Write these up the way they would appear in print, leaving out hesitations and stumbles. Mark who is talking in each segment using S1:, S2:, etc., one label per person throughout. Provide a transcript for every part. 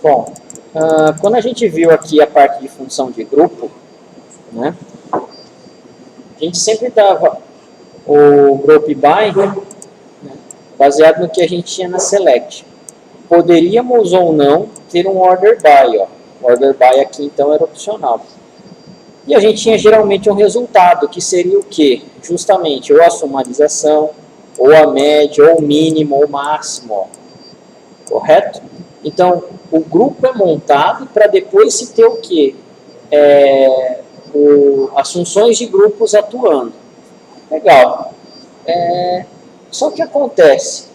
S1: Bom, quando a gente viu aqui a parte de função de grupo, né, a gente sempre dava o group by, né, baseado no que a gente tinha na select. Poderíamos ou não ter um order by, ó. O order by aqui então era opcional. E a gente tinha geralmente um resultado, que seria o quê? Justamente ou a sumarização, ou a média, ou o mínimo, ou o máximo, ó. Correto? Então, o grupo é montado para depois se ter o quê? As funções de grupos atuando. Legal. Só que acontece,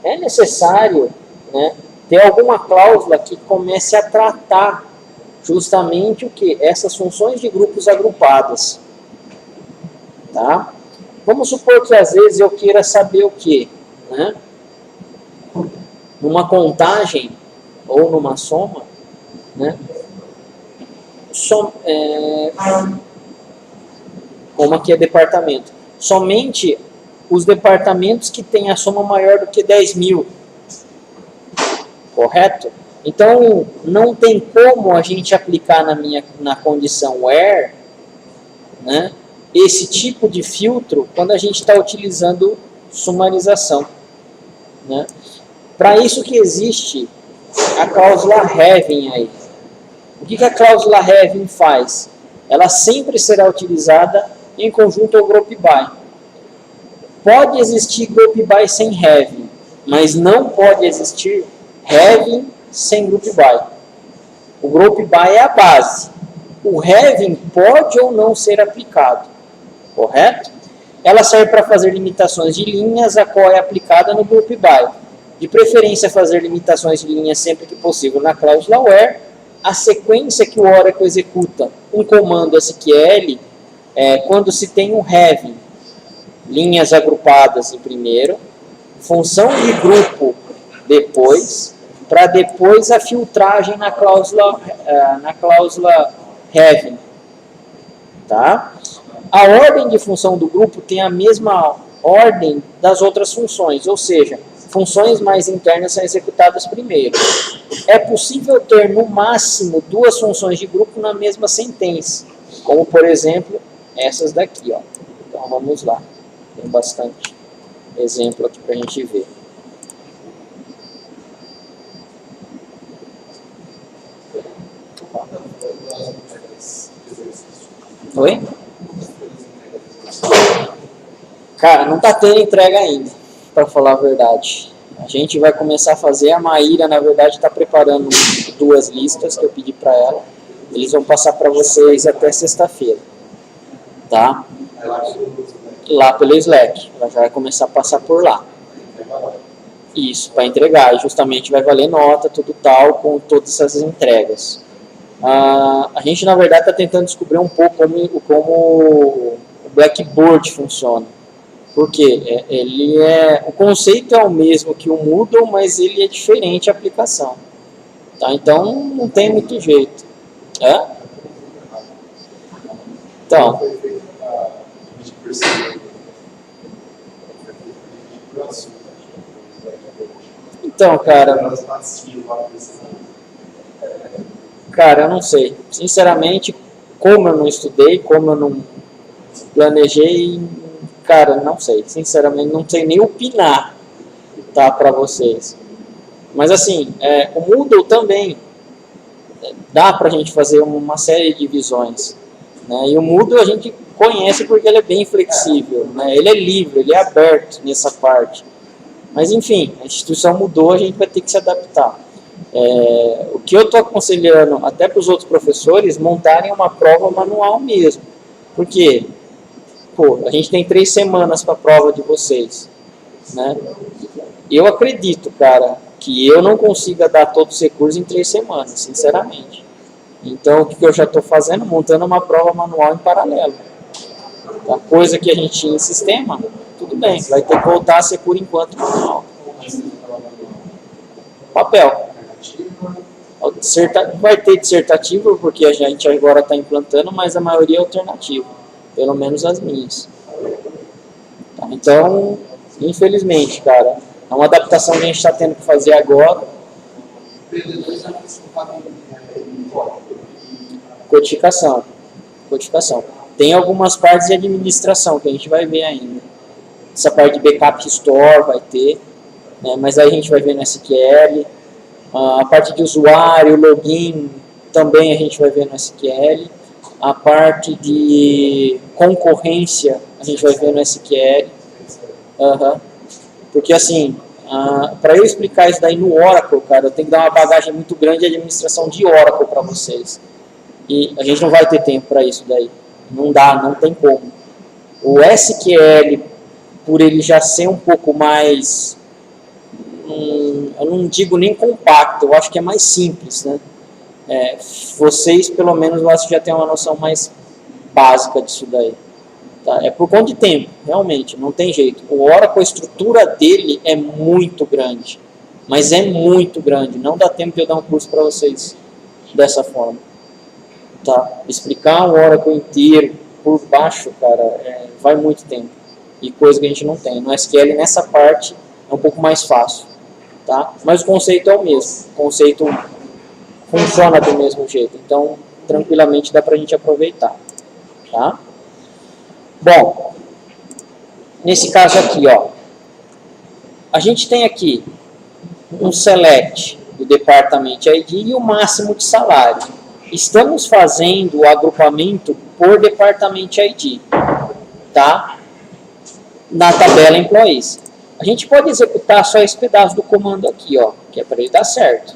S1: é necessário, né, ter alguma cláusula que comece a tratar justamente o que? Essas funções de grupos agrupadas. Tá? Vamos supor que às vezes eu queira saber o quê? Né? Numa contagem ou numa soma, né? Como aqui é departamento. Somente os departamentos que têm a soma maior do que 10.000. Correto? Então, não tem como a gente aplicar na condição where, né, esse tipo de filtro quando a gente está utilizando sumarização. Né? Para isso que existe a cláusula having aí. O que a cláusula having faz? Ela sempre será utilizada em conjunto ao group by. Pode existir group by sem having, mas não pode existir having sem group by. O group by é a base. O having pode ou não ser aplicado. Correto? Ela serve para fazer limitações de linhas, a qual é aplicada no group by. De preferência, fazer limitações de linhas sempre que possível na cláusula where. A sequência que o Oracle executa um comando SQL quando se tem um having, linhas agrupadas em primeiro, função de grupo depois, para depois a filtragem na cláusula having. Tá? A ordem de função do grupo tem a mesma ordem das outras funções, ou seja, funções mais internas são executadas primeiro. É possível ter, no máximo, duas funções de grupo na mesma sentença, como, por exemplo, essas daqui. Ó. Então, vamos lá. Tem bastante exemplo aqui para a gente ver. Oi? Cara, não está tendo entrega ainda, para falar a verdade. A gente vai começar a fazer, a Maíra, na verdade, está preparando 2 listas que eu pedi para ela. Eles vão passar para vocês até sexta-feira. Tá? Lá pelo Slack. Ela já vai começar a passar por lá. Isso, para entregar. E justamente vai valer nota, tudo tal, com todas essas entregas. A gente, na verdade, está tentando descobrir um pouco como o Blackboard funciona. Porque o conceito é o mesmo que o Moodle, mas ele é diferente a aplicação. Tá? Então, não tem muito jeito. Então, cara, eu não sei. Sinceramente, como eu não estudei, como eu não planejei, cara, não sei. Sinceramente, não sei nem opinar, tá, para vocês. Mas assim, o Moodle também dá pra gente fazer uma série de divisões. Né? E o Moodle a gente conhece porque ele é bem flexível. Né? Ele é livre, ele é aberto nessa parte. Mas enfim, a instituição mudou, a gente vai ter que se adaptar. O que eu estou aconselhando até para os outros professores montarem uma prova manual mesmo. Porque a gente tem 3 semanas para a prova de vocês. Né? Eu acredito, cara, que eu não consiga dar todos os recursos em 3 semanas, sinceramente. Então, o que eu já estou fazendo? Montando uma prova manual em paralelo. A coisa que a gente tinha em sistema, tudo bem, vai ter que voltar a ser por enquanto manual. Papel. Vai ter dissertativo, porque a gente agora está implantando, mas a maioria é alternativa. Pelo menos as minhas. Tá? Então, infelizmente, cara, é uma adaptação que a gente está tendo que fazer agora. Codificação. Codificação. Tem algumas partes de administração que a gente vai ver ainda. Essa parte de backup store vai ter, né, mas aí a gente vai ver no SQL. A parte de usuário, login, também a gente vai ver no SQL. A parte de concorrência, a gente vai ver no SQL. Porque assim, para eu explicar isso daí no Oracle, cara, eu tenho que dar uma bagagem muito grande de administração de Oracle para vocês. E a gente não vai ter tempo para isso daí. Não dá, não tem como. O SQL, por ele já ser um pouco mais, eu não digo nem compacto, eu acho que é mais simples, né? Vocês, pelo menos, eu acho que já tem uma noção mais básica disso daí. Tá? É por conta de tempo, realmente, não tem jeito. O Oracle, a estrutura dele é muito grande, mas é muito grande. Não dá tempo de eu dar um curso para vocês dessa forma. Tá? Explicar o Oracle inteiro por baixo, cara, vai muito tempo. E coisa que a gente não tem. No SQL, nessa parte, é um pouco mais fácil. Tá? Mas o conceito é o mesmo. O conceito funciona do mesmo jeito. Então, tranquilamente dá pra gente aproveitar. Tá? Bom, nesse caso aqui, ó, a gente tem aqui um select do Department ID e o máximo de salário. Estamos fazendo o agrupamento por Department ID, tá? Na tabela Employees. A gente pode executar só esse pedaço do comando aqui, ó, que é para ele dar certo.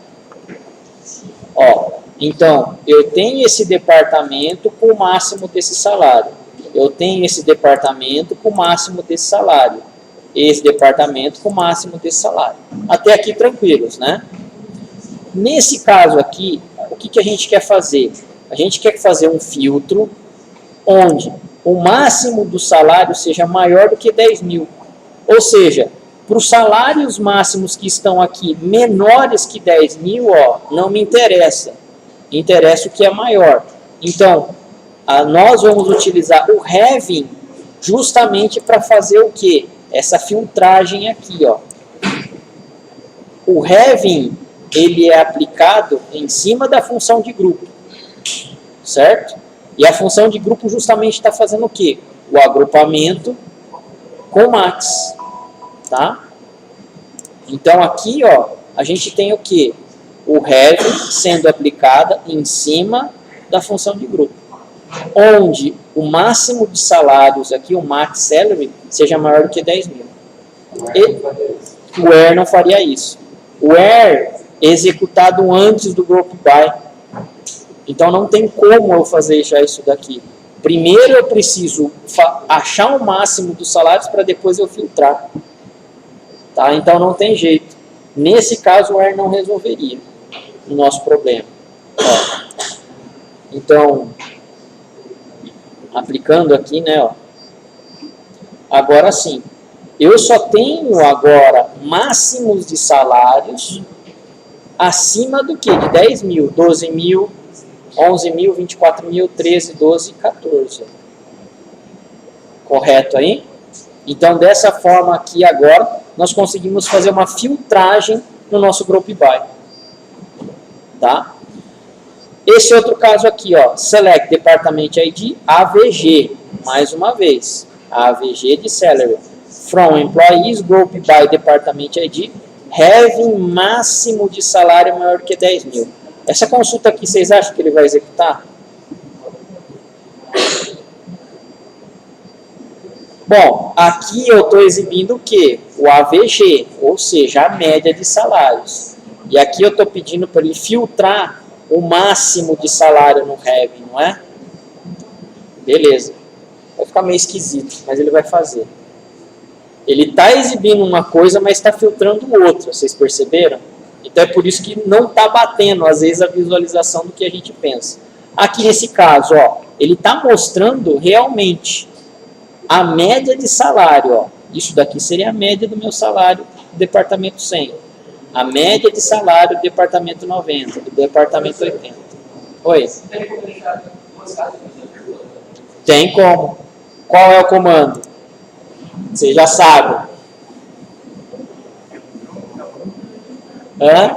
S1: Ó, então, eu tenho esse departamento com o máximo desse salário. Eu tenho esse departamento com o máximo desse salário. Esse departamento com o máximo desse salário. Até aqui tranquilos, né? Nesse caso aqui, o que a gente quer fazer? A gente quer fazer um filtro onde o máximo do salário seja maior do que 10 mil. Ou seja, para os salários máximos que estão aqui menores que 10 mil, ó, não me interessa. Interessa o que é maior. Então, nós vamos utilizar o having justamente para fazer o quê? Essa filtragem aqui, ó. O having, ele é aplicado em cima da função de grupo, certo? E a função de grupo justamente está fazendo o quê? O agrupamento com max, tá? Então aqui, ó, a gente tem o quê? O having sendo aplicada em cima da função de grupo, onde o máximo de salários aqui, o max salary, seja maior do que 10 mil. E o where não faria isso. O where é executado antes do group by. Então não tem como eu fazer já isso daqui. Primeiro eu preciso achar o máximo dos salários para depois eu filtrar. Tá? Então não tem jeito. Nesse caso o where não resolveria o nosso problema. Ó. Então, aplicando aqui, né? Ó. Agora sim. Eu só tenho agora máximos de salários acima do que? De 10 mil, 12 mil, 11 mil, 24 mil, 13, 12, 14. Correto aí? Então, dessa forma aqui agora, nós conseguimos fazer uma filtragem no nosso group by. Tá? Esse outro caso aqui, ó, Select Department ID, AVG, mais uma vez, AVG de Salary. From Employees, Group by Department ID, having máximo de salário maior que 10 mil. Essa consulta aqui, vocês acham que ele vai executar? Bom, aqui eu estou exibindo o quê? O AVG, ou seja, a média de salários. E aqui eu estou pedindo para ele filtrar o máximo de salário no having, não é? Beleza. Vai ficar meio esquisito, mas ele vai fazer. Ele está exibindo uma coisa, mas está filtrando outra, vocês perceberam? Então é por isso que não está batendo, às vezes, a visualização do que a gente pensa. Aqui nesse caso, ó, ele está mostrando realmente a média de salário. Ó. Isso daqui seria a média do meu salário do departamento 100. A média de salário do departamento 90, do departamento 80. Oi? Tem como. Qual é o comando? Você já sabe. Hã?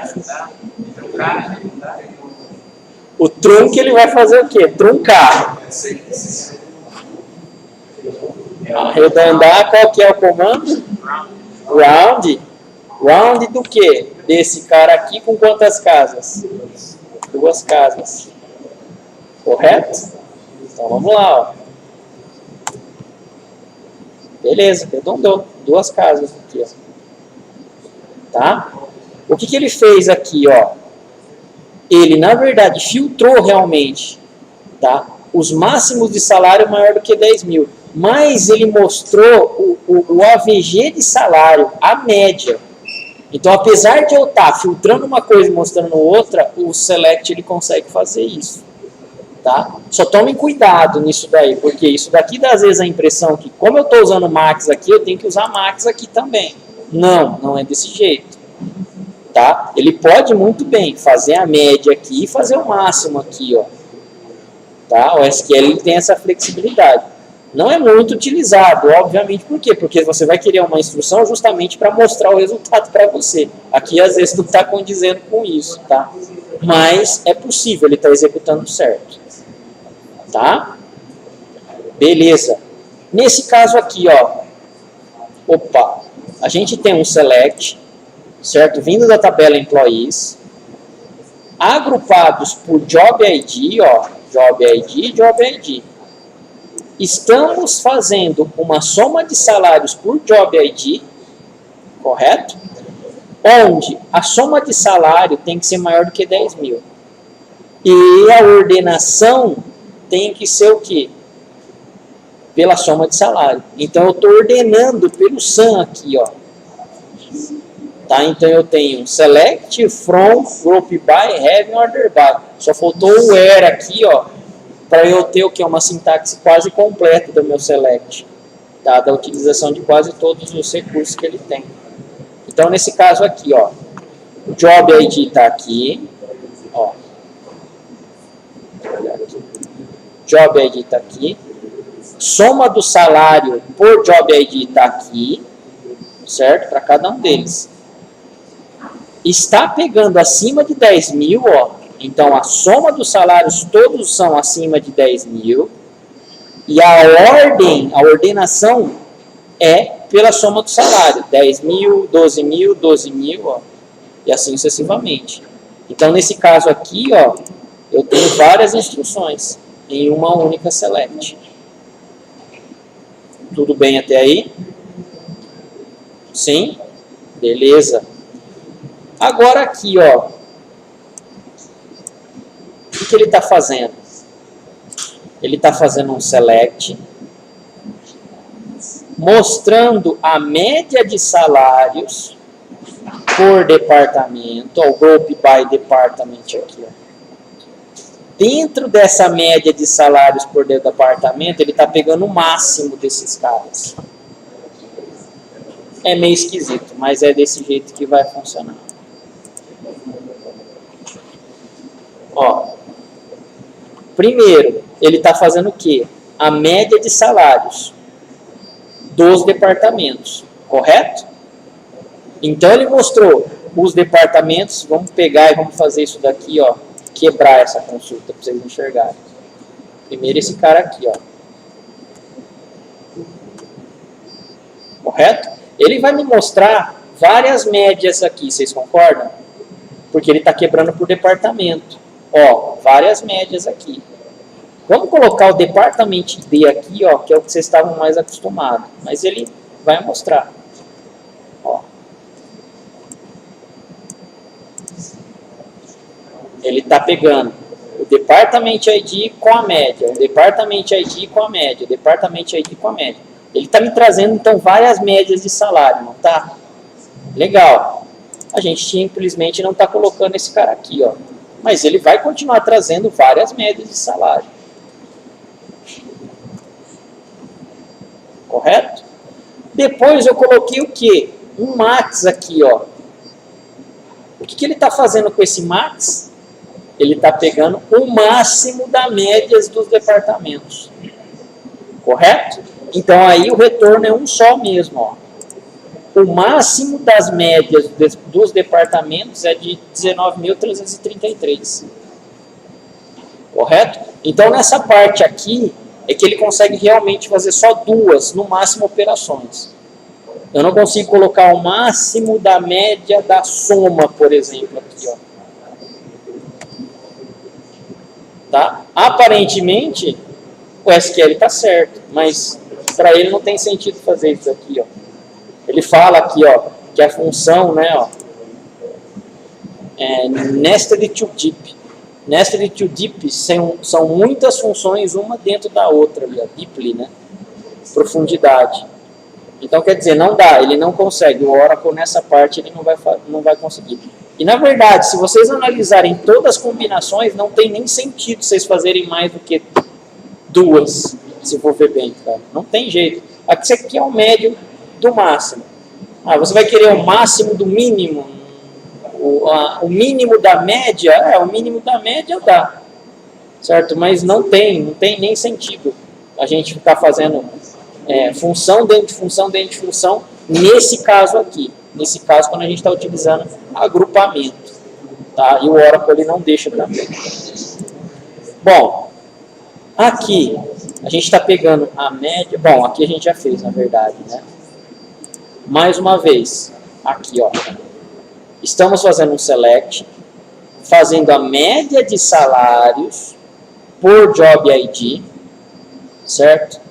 S1: O trunc ele vai fazer o quê? Truncar. Arredondar, qual que é o comando? Round. Round do quê? Desse cara aqui com quantas casas? 2 casas. Correto? Então vamos lá, ó. Beleza, arredondou. 2 casas aqui, ó. Tá? O que ele fez aqui, ó? Ele, na verdade, filtrou realmente, tá? Os máximos de salário maior do que 10 mil. Mas ele mostrou o AVG de salário, a média. Então, apesar de eu estar filtrando uma coisa e mostrando outra, o Select ele consegue fazer isso. Tá? Só tomem cuidado nisso daí, porque isso daqui dá às vezes a impressão que, como eu estou usando Max aqui, eu tenho que usar Max aqui também. Não, não é desse jeito. Tá? Ele pode muito bem fazer a média aqui e fazer o máximo aqui. Ó. Tá? O SQL ele tem essa flexibilidade. Não é muito utilizado, obviamente, por quê? Porque você vai querer uma instrução justamente para mostrar o resultado para você. Aqui, às vezes, não está condizendo com isso, tá? Mas é possível, ele está executando certo. Tá? Beleza. Nesse caso aqui, ó, opa, a gente tem um select, certo? Vindo da tabela employees, agrupados por job ID, ó, job ID, job ID. Estamos fazendo uma soma de salários por job ID, correto? Onde a soma de salário tem que ser maior do que 10 mil. E a ordenação tem que ser o quê? Pela soma de salário. Então, eu estou ordenando pelo SAM aqui, ó. Tá? Então, eu tenho select, from, group by, have, order by. Só faltou o where aqui, ó. Para eu ter o que? Uma sintaxe quase completa do meu select. Tá? Da utilização de quase todos os recursos que ele tem. Então, nesse caso aqui, ó. O job ID está aqui. Ó. Job ID está aqui. Soma do salário por job ID está aqui. Certo? Para cada um deles. Está pegando acima de 10 mil, ó. Então, a soma dos salários todos são acima de 10 mil. E a ordem, a ordenação é pela soma do salário. 10 mil, 12 mil, 12 mil, ó, e assim sucessivamente. Então, nesse caso aqui, ó, eu tenho várias instruções em uma única select. Tudo bem até aí? Sim? Beleza. Agora aqui, ó. O que ele está fazendo? Ele está fazendo um select, mostrando a média de salários por departamento, o group by department aqui. Ó. Dentro dessa média de salários por departamento, ele está pegando o máximo desses caras. É meio esquisito, mas é desse jeito que vai funcionar. Ó. Primeiro, ele está fazendo o quê? A média de salários dos departamentos, correto? Então, ele mostrou os departamentos, vamos pegar e vamos fazer isso daqui, ó, quebrar essa consulta para vocês enxergarem. Primeiro esse cara aqui, ó. Correto? Ele vai me mostrar várias médias aqui, vocês concordam? Porque ele está quebrando por departamento. Ó, várias médias aqui. Vamos colocar o departamento D aqui, ó, que é o que vocês estavam mais acostumados. Mas ele vai mostrar. Ó. Ele está pegando o Department ID com a média, o Department ID com a média, o Department ID com a média. Ele está me trazendo, então, várias médias de salário, não tá? Legal. A gente simplesmente não está colocando esse cara aqui, ó. Mas ele vai continuar trazendo várias médias de salário. Correto? Depois eu coloquei o quê? Um max aqui, ó. O que ele está fazendo com esse max? Ele está pegando o máximo das médias dos departamentos. Correto? Então aí o retorno é um só mesmo, ó. O máximo das médias dos departamentos é de 19.333. correto? Então, nessa parte aqui, é que ele consegue realmente fazer só 2, no máximo, operações. Eu não consigo colocar o máximo da média da soma, por exemplo, aqui, ó. Tá? Aparentemente, o SQL está certo, mas para ele não tem sentido fazer isso aqui, ó. Ele fala aqui, ó, que a função, né, ó, é nested to deep. Nested to deep são muitas funções, uma dentro da outra, ali, ó, deeply, né? Profundidade. Então, quer dizer, não dá, ele não consegue. O Oracle, nessa parte, ele não vai conseguir. E, na verdade, se vocês analisarem todas as combinações, não tem nem sentido vocês fazerem mais do que 2, se for ver bem, tá? Não tem jeito. Aqui você quer o médio do máximo. Você vai querer o máximo do mínimo, o mínimo da média, o mínimo da média dá, certo? Mas não tem nem sentido a gente ficar fazendo função dentro de função dentro de função, nesse caso aqui. Nesse caso, quando a gente está utilizando agrupamento. Tá? E o Oracle ele não deixa também. Bom, aqui a gente está pegando a média. Bom, aqui a gente já fez, na verdade, né? Mais uma vez, aqui, ó. Estamos fazendo um select, fazendo a média de salários por job ID, certo?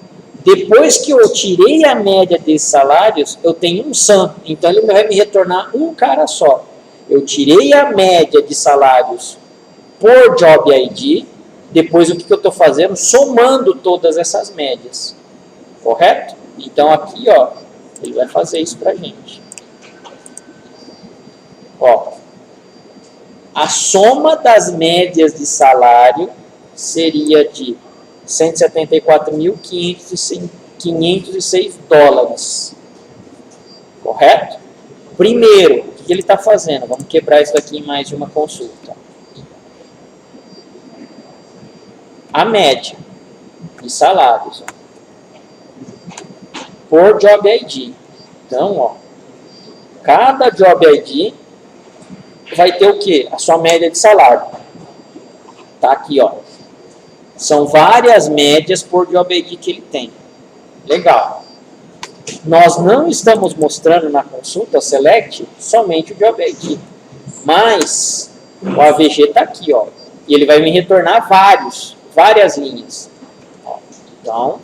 S1: Depois que eu tirei a média desses salários, eu tenho um sum. Então, ele vai me retornar um cara só. Eu tirei a média de salários por job ID. Depois, o que eu estou fazendo? Somando todas essas médias. Correto? Então, aqui, ó, ele vai fazer isso para a gente. Ó, a soma das médias de salário seria de $174.506. Correto? Primeiro, o que ele está fazendo? Vamos quebrar isso aqui em mais de uma consulta. A média de salários, ó, por Job ID. Então, ó, cada Job ID vai ter o quê? A sua média de salário. Tá aqui, ó. São várias médias por Job ID que ele tem. Legal. Nós não estamos mostrando na consulta select somente o Job ID. Mas o AVG está aqui, ó. E ele vai me retornar várias linhas. Ó, então,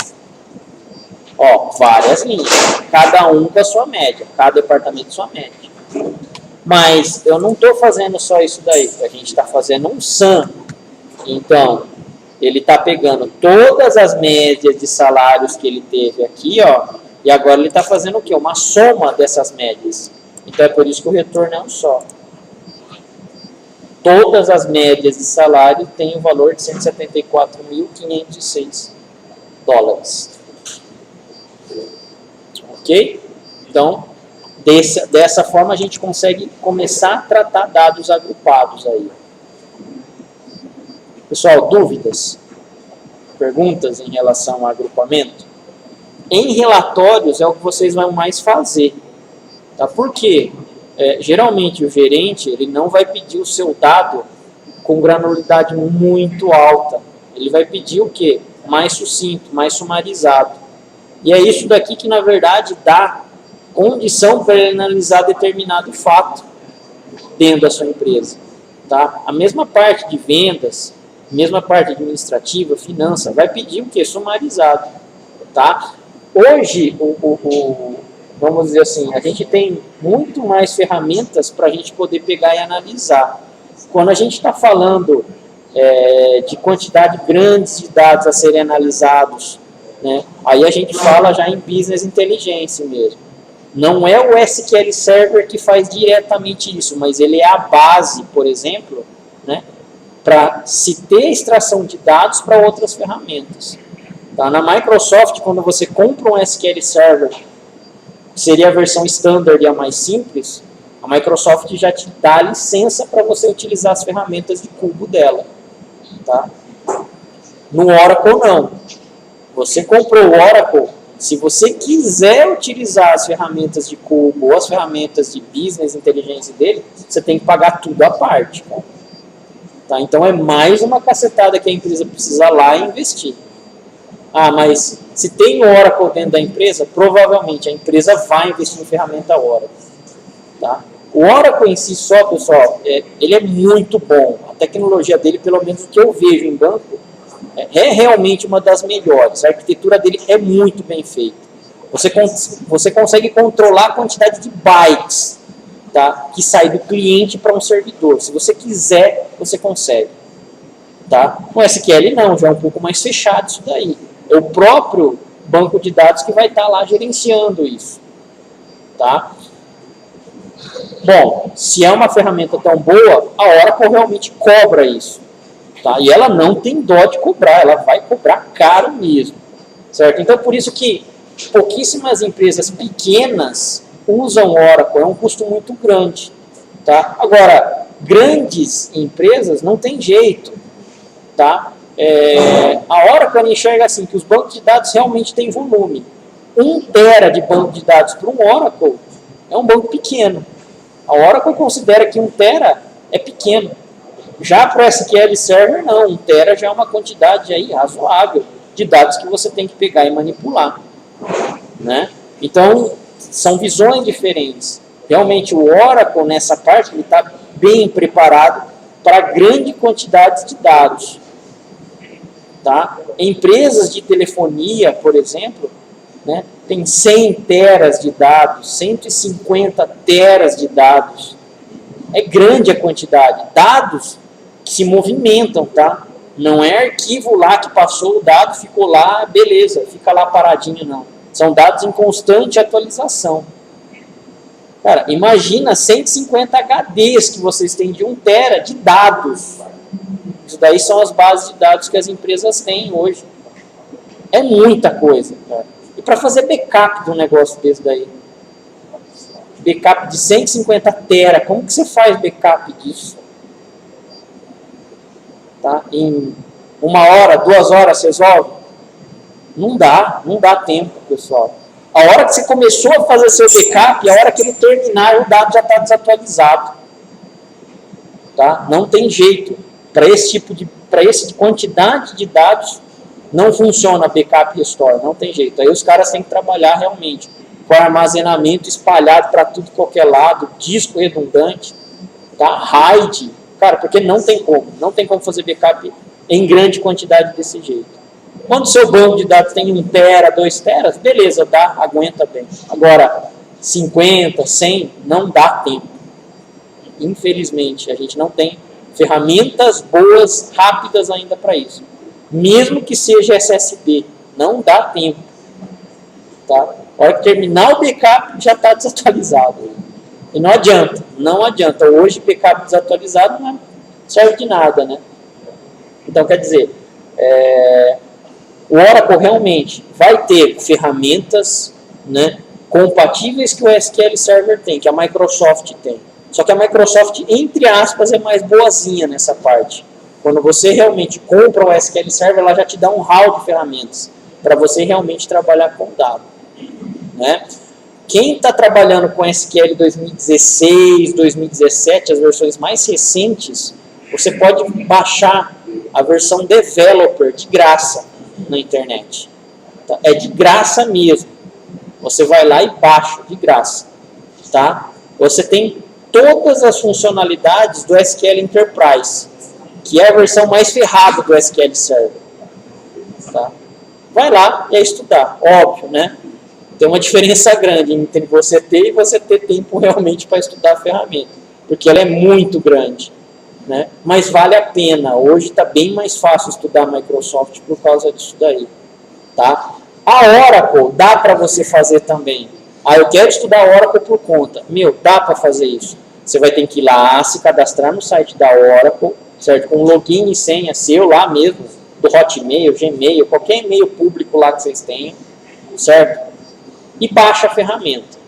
S1: ó, várias linhas. Cada um com a sua média. Cada departamento com a sua média. Mas eu não estou fazendo só isso daí. A gente está fazendo um sum. Então, ele está pegando todas as médias de salários que ele teve aqui, ó, e agora ele está fazendo o quê? Uma soma dessas médias. Então é por isso que o retorno é um só. Todas as médias de salário têm o valor de $174.506. Ok? Então, dessa forma a gente consegue começar a tratar dados agrupados aí. Pessoal, dúvidas? Perguntas em relação ao agrupamento? Em relatórios é o que vocês vão mais fazer. Tá? Por quê? Geralmente o gerente ele não vai pedir o seu dado com granularidade muito alta. Ele vai pedir o quê? Mais sucinto, mais sumarizado. E é isso daqui que, na verdade, dá condição para ele analisar determinado fato dentro da sua empresa. Tá? A mesma parte de vendas, mesma parte administrativa, finança, vai pedir o quê? Sumarizado. Tá? Hoje, vamos dizer assim, a gente tem muito mais ferramentas para a gente poder pegar e analisar. Quando a gente está falando de quantidade grande de dados a serem analisados, né, aí a gente fala já em business intelligence mesmo. Não é o SQL Server que faz diretamente isso, mas ele é a base, por exemplo, né, para se ter extração de dados para outras ferramentas. Tá? Na Microsoft, quando você compra um SQL Server, que seria a versão standard e a mais simples, a Microsoft já te dá a licença para você utilizar as ferramentas de cubo dela. Tá? No Oracle, não. Você comprou o Oracle, se você quiser utilizar as ferramentas de cubo ou as ferramentas de business inteligência dele, você tem que pagar tudo à parte. Cara. Tá? Então é mais uma cacetada que a empresa precisa lá investir. Ah, mas se tem Oracle dentro da empresa, provavelmente a empresa vai investir em ferramenta Oracle. Tá? O Oracle em si só, pessoal, ele é muito bom. A tecnologia dele, pelo menos o que eu vejo em banco, é realmente uma das melhores. A arquitetura dele é muito bem feita. Você consegue controlar a quantidade de bytes, tá, que sai do cliente para um servidor. Se você quiser, você consegue. Tá? Com SQL não, já é um pouco mais fechado isso daí. É o próprio banco de dados que vai estar lá gerenciando isso. Tá? Bom, se é uma ferramenta tão boa, a Oracle realmente cobra isso. Tá? E ela não tem dó de cobrar, ela vai cobrar caro mesmo. Certo? Então, por isso que pouquíssimas empresas pequenas usam Oracle, é um custo muito grande. Tá? Agora, grandes empresas não tem jeito. Tá? A Oracle enxerga assim, que os bancos de dados realmente têm volume. 1 tera de banco de dados para um Oracle é um banco pequeno. A Oracle considera que 1 tera é pequeno. Já para o SQL Server, não. 1 tera já é uma quantidade aí razoável de dados que você tem que pegar e manipular. Né? Então, são visões diferentes. Realmente, o Oracle, nessa parte, ele está bem preparado para grande quantidade de dados. Tá? Empresas de telefonia, por exemplo, né, tem 100 teras de dados, 150 teras de dados. É grande a quantidade. Dados que se movimentam, tá? Não é arquivo lá que passou o dado, ficou lá, beleza, fica lá paradinho, não. São dados em constante atualização. Cara, imagina 150 HDs que vocês têm de 1 tera de dados. Isso daí são as bases de dados que as empresas têm hoje. É muita coisa, cara. E para fazer backup de um negócio desse daí? Backup de 150 tera, como que você faz backup disso? Tá? Em 1 hora, 2 horas você resolve? Não dá tempo, pessoal. A hora que você começou a fazer seu backup, a hora que ele terminar, o dado já está desatualizado. Tá? Não tem jeito. Para esse quantidade de dados, não funciona backup e restore, não tem jeito. Aí os caras têm que trabalhar realmente com armazenamento espalhado para tudo qualquer lado, disco redundante, tá? RAID, cara, porque não tem como fazer backup em grande quantidade desse jeito. Quando o seu banco de dados tem 1 tera, 2 teras, beleza, aguenta bem. Agora, 50, 100, não dá tempo. Infelizmente, a gente não tem ferramentas boas, rápidas ainda para isso. Mesmo que seja SSD, não dá tempo. Tá? A hora que terminar o backup, já está desatualizado. E não adianta. Hoje, backup desatualizado não serve de nada, né? Então, quer dizer, o Oracle realmente vai ter ferramentas, né, compatíveis que o SQL Server tem, que a Microsoft tem. Só que a Microsoft, entre aspas, é mais boazinha nessa parte. Quando você realmente compra o SQL Server, ela já te dá um hall de ferramentas para você realmente trabalhar com dado. Né? Quem está trabalhando com SQL 2016, 2017, as versões mais recentes, você pode baixar a versão Developer de graça na internet. Tá? É de graça mesmo. Você vai lá e baixa de graça. Tá? Você tem todas as funcionalidades do SQL Enterprise, que é a versão mais ferrada do SQL Server. Tá? Vai lá e é estudar, óbvio, né? Tem uma diferença grande entre você ter e você ter tempo realmente para estudar a ferramenta, porque ela é muito grande, né? Mas vale a pena. Hoje está bem mais fácil estudar a Microsoft por causa disso daí. Tá? A Oracle dá para você fazer também. Eu quero estudar Oracle por conta. Dá para fazer isso. Você vai ter que ir lá, se cadastrar no site da Oracle, certo? Com login e senha seu lá mesmo, do Hotmail, Gmail, qualquer e-mail público lá que vocês tenham, certo? E baixa a ferramenta.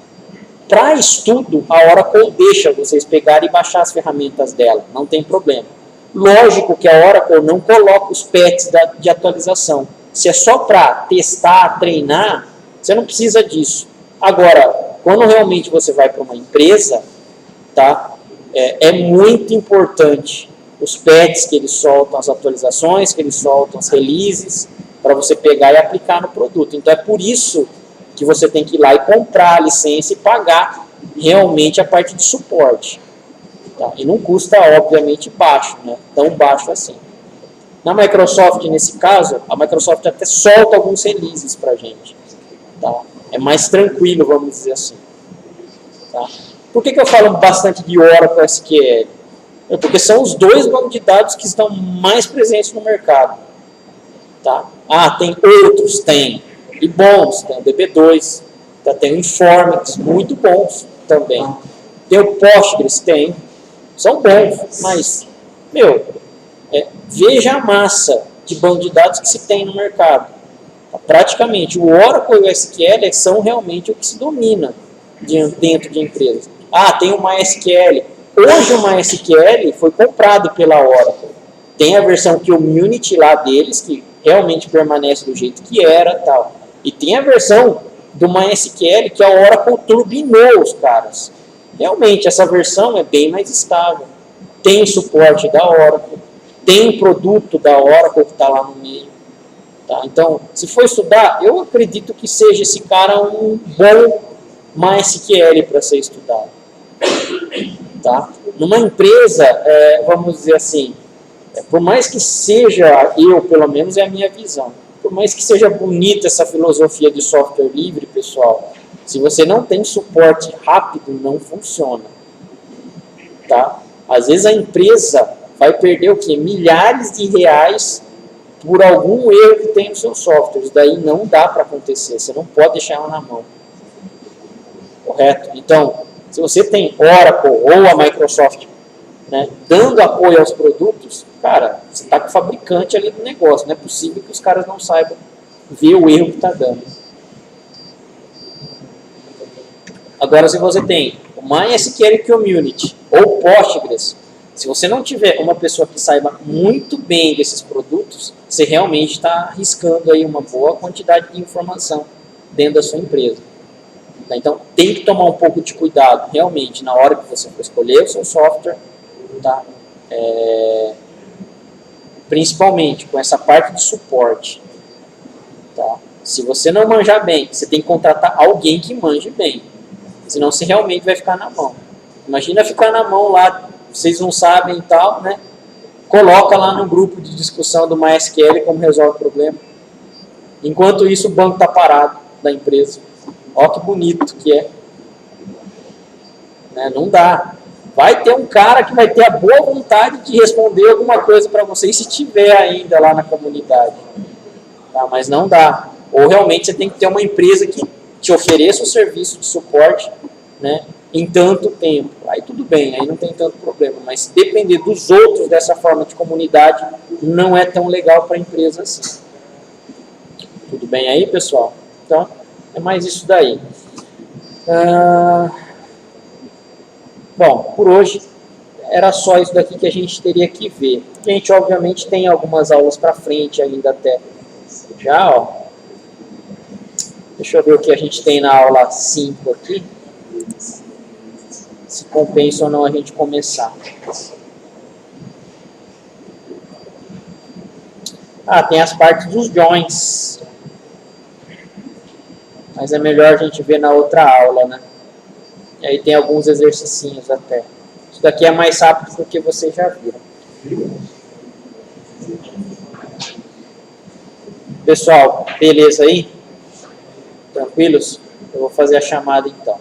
S1: Para estudo, a Oracle deixa vocês pegarem e baixar as ferramentas dela, não tem problema. Lógico que a Oracle não coloca os patches de atualização. Se é só para testar, treinar, você não precisa disso. Agora, quando realmente você vai para uma empresa, tá? É muito importante os patches que eles soltam, as atualizações que eles soltam, as releases, para você pegar e aplicar no produto. Então é por isso que você tem que ir lá e comprar a licença e pagar realmente a parte de suporte. Tá? E não custa, obviamente, baixo, né? Tão baixo assim. Na Microsoft, nesse caso, a Microsoft até solta alguns releases para a gente. Tá? É mais tranquilo, vamos dizer assim. Tá? Por que eu falo bastante de Oracle SQL? Porque são os dois bancos de dados que estão mais presentes no mercado. Tá? Ah, tem outros? Tem. E bons, tem o DB2, tá? Tem o Informix, muito bons também. Tem o Postgres, tem. São bons, mas, veja a massa de banco de dados que se tem no mercado. Praticamente, o Oracle e o SQL são realmente o que se domina dentro de empresas. Ah, tem o MySQL. Hoje o MySQL foi comprado pela Oracle. Tem a versão Community lá deles, que realmente permanece do jeito que era tal. E tem a versão do MySQL que a Oracle turbinou os caras. Realmente, essa versão é bem mais estável. Tem suporte da Oracle. Tem produto da Oracle que está lá no meio. Tá? Então, se for estudar, eu acredito que seja esse cara um bom MySQL para ser estudado. Tá? Numa empresa, vamos dizer assim, por mais que seja, pelo menos é a minha visão, por mais que seja bonita essa filosofia de software livre, pessoal, se você não tem suporte rápido, não funciona. Tá? Às vezes a empresa vai perder o quê? Milhares de reais por algum erro que tem no seu software. Isso daí não dá para acontecer, você não pode deixar ela na mão. Correto? Então, se você tem Oracle ou a Microsoft, né, dando apoio aos produtos, cara, você está com o fabricante ali do negócio. Não é possível que os caras não saibam ver o erro que está dando. Agora, se você tem o MySQL Community ou Postgres, se você não tiver uma pessoa que saiba muito bem desses produtos, você realmente está arriscando aí uma boa quantidade de informação dentro da sua empresa. Então, tem que tomar um pouco de cuidado, realmente, na hora que você for escolher o seu software, tá? Principalmente com essa parte de suporte. Tá? Se você não manjar bem, você tem que contratar alguém que manje bem, senão você realmente vai ficar na mão. Imagina ficar na mão lá, vocês não sabem e tal, né? Coloca lá no grupo de discussão do MySQL como resolve o problema. Enquanto isso, o banco está parado da empresa. Olha que bonito que é. Né? Não dá. Vai ter um cara que vai ter a boa vontade de responder alguma coisa para vocês, se tiver ainda lá na comunidade. Tá? Mas não dá. Ou realmente você tem que ter uma empresa que te ofereça o serviço de suporte, né, em tanto tempo. Aí tudo bem, aí não tem tanto problema. Mas se depender dos outros dessa forma de comunidade, não é tão legal para a empresa assim. Tudo bem aí, pessoal? Então, é mais isso daí. Bom, por hoje era só isso daqui que a gente teria que ver. A gente, obviamente, tem algumas aulas para frente ainda até. Já, ó. Deixa eu ver o que a gente tem na aula 5 aqui. Se compensa ou não a gente começar. Tem as partes dos joins. Mas é melhor a gente ver na outra aula, né? E aí tem alguns exercicinhos até. Isso daqui é mais rápido porque vocês já viram. Pessoal, beleza aí? Tranquilos? Eu vou fazer a chamada então.